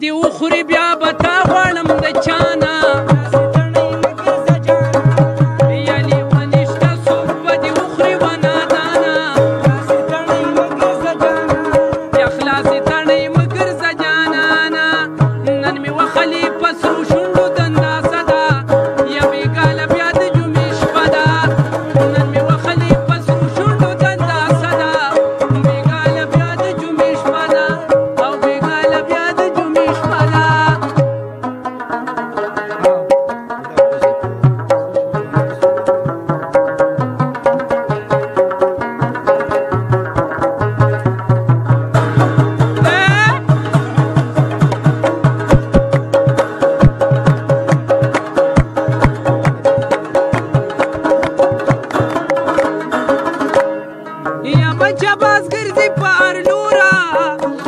دې وخوري بیا به تا غواړم د چانه یالي ونشته څوک به دې وخوري و نادانه بیا خلاصې تڼۍ مه ګرځه جانانه نن مې وخلي په سرو شونډو دنداسه ده یا بېګاله بیا د جمعې شپه ده نن مې وخلي په سرو شونډو دنداسه ده بېګاله بیا د جمعې شپه ده او بېګاله بیا د جمعې شپه ده یا بچه باز ګرځي په هر لوره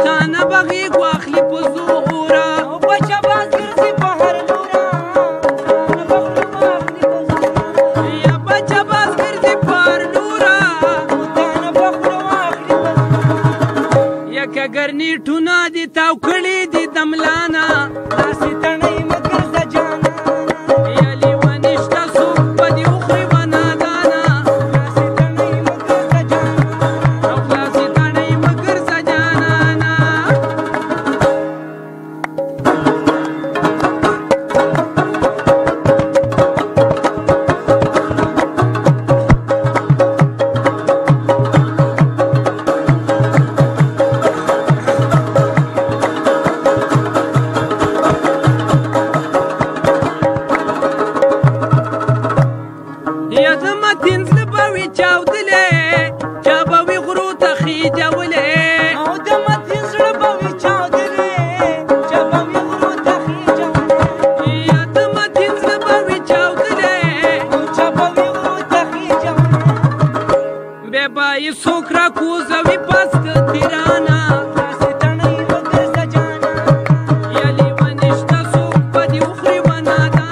تانه به غېږ واخلي په زوره بچه باز ګرځي په هر لوره یا بچه باز ګرځي په هر لوره تانه به خوله واخلي یا که ګرنېټونه دې تاو کړي دي د ملانه داسې تڼۍ مه ګرځه جانه یالي ونشته څوک به دې وخوري و نادانه داسې تڼۍ مه ګرځه جانه او خلاصې تڼۍ مه ګرځه جانانه یا د متین زړه به وي چاودلې چا به وي غرو ته خېجولې او د متین زړه به وي چاودلې چا به وي غرو ته خېجولې یا د متین زړه به وي چاودلې او چا به وي غرو ته خېجولې بیا به یې څوک راکوزوي پس د تیرانه داسې تڼۍ مه ګرځه جانه یالي ونشته څوک به دې وخوري و نادانه